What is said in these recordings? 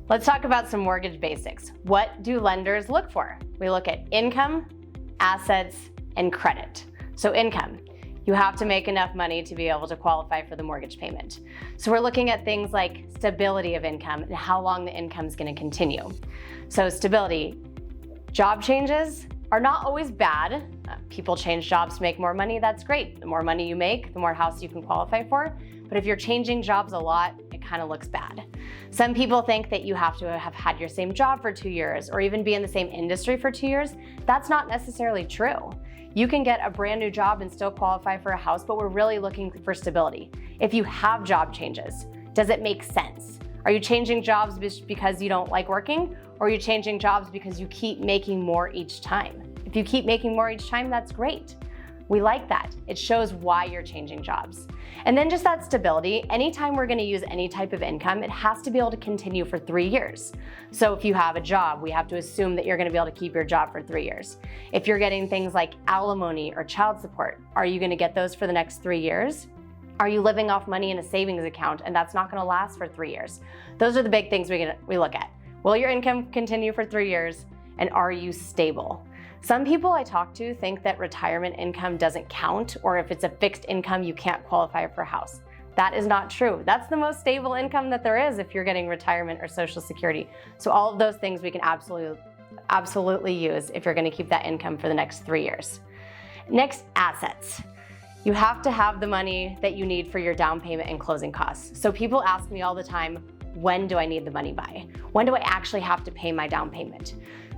Let's talk about some mortgage basics. What do lenders look for? We look at income, assets, and credit. So income, you have to make enough money to be able to qualify for the mortgage payment. So we're looking at things like stability of income and how long the income is going to continue. So stability, job changes are not always bad. People change jobs to make more money, that's great. The more money you make, the more house you can qualify for. But if you're changing jobs a lot, it kind of looks bad. Some people think that you have to have had your same job for 2 years or even be in the same industry for 2 years. That's not necessarily true. You can get a brand new job and still qualify for a house, but we're really looking for stability. If you have job changes, does it make sense? Are you changing jobs because you don't like working? Or are you changing jobs because you keep making more each time? If you keep making more each time, that's great. We like that. It shows why you're changing jobs. And then just that stability, anytime we're gonna use any type of income, it has to be able to continue for 3 years. So if you have a job, we have to assume that you're gonna be able to keep your job for 3 years. If you're getting things like alimony or child support, are you gonna get those for the next 3 years? Are you living off money in a savings account and that's not gonna last for 3 years? Those are the big things we look at. Will your income continue for 3 years? And are you stable? Some people I talk to think that retirement income doesn't count, or if it's a fixed income, you can't qualify for a house. That is not true. That's the most stable income that there is if you're getting retirement or Social Security. So all of those things we can absolutely use if you're gonna keep that income for the next 3 years. Next, assets. You have to have the money that you need for your down payment and closing costs. So people ask me all the time, when do I need the money by? When do I actually have to pay my down payment?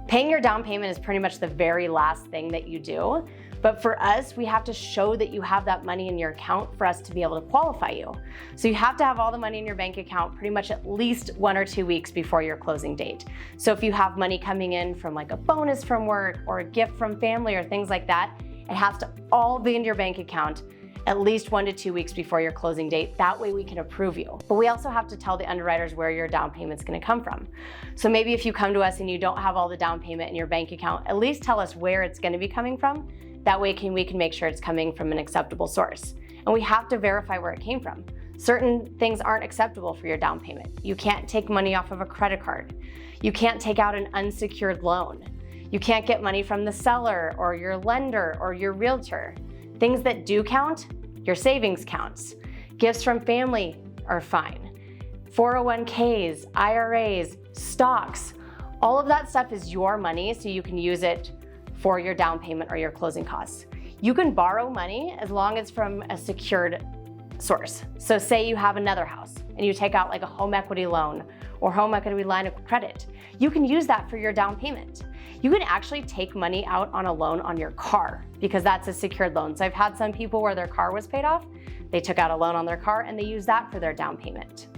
Paying your down payment is pretty much the very last thing that you do. But for us, we have to show that you have that money in your account for us to be able to qualify you. So you have to have all the money in your bank account pretty much at least 1 or 2 weeks before your closing date. So if you have money coming in from like a bonus from work or a gift from family or things like that, it has to all be in your bank account at least 1 to 2 weeks before your closing date. That way we can approve you. But we also have to tell the underwriters where your down payment's gonna come from. So maybe if you come to us and you don't have all the down payment in your bank account, at least tell us where it's gonna be coming from. That way we can make sure it's coming from an acceptable source. And we have to verify where it came from. Certain things aren't acceptable for your down payment. You can't take money off of a credit card. You can't take out an unsecured loan. You can't get money from the seller or your lender or your realtor. Things that do count, your savings counts. Gifts from family are fine. 401ks, IRAs, stocks, all of that stuff is your money, so you can use it for your down payment or your closing costs. You can borrow money as long as from a secured source. So say you have another house and you take out like a home equity loan or home equity line of credit. You can use that for your down payment. You can actually take money out on a loan on your car because that's a secured loan. So I've had some people where their car was paid off, they took out a loan on their car and they use that for their down payment.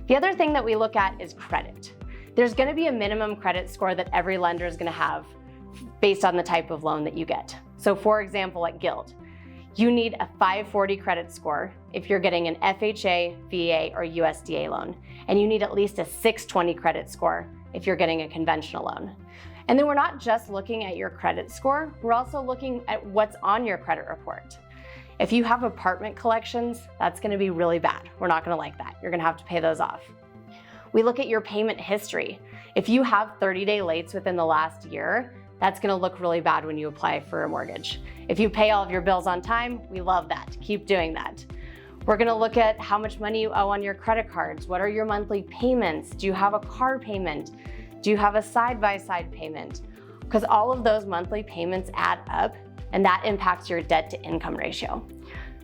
The other thing that we look at is credit. There's gonna be a minimum credit score that every lender is gonna have based on the type of loan that you get. So for example, at Guild, you need a 540 credit score if you're getting an FHA, VA, or USDA loan. And you need at least a 620 credit score if you're getting a conventional loan. And then we're not just looking at your credit score, we're also looking at what's on your credit report. If you have apartment collections, that's gonna be really bad. We're not gonna like that. You're gonna have to pay those off. We look at your payment history. If you have 30-day lates within the last year, that's gonna look really bad when you apply for a mortgage. If you pay all of your bills on time, we love that. Keep doing that. We're gonna look at how much money you owe on your credit cards. What are your monthly payments? Do you have a car payment? Do you have a side-by-side payment? Because all of those monthly payments add up and that impacts your debt to income ratio.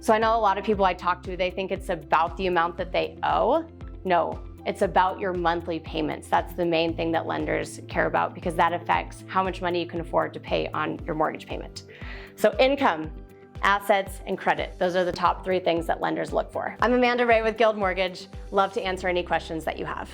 So I know a lot of people I talk to, they think it's about the amount that they owe. No, it's about your monthly payments. That's the main thing that lenders care about because that affects how much money you can afford to pay on your mortgage payment. So income, assets, and credit. Those are the top 3 things that lenders look for. I'm Amanda Ray with Guild Mortgage. Love to answer any questions that you have.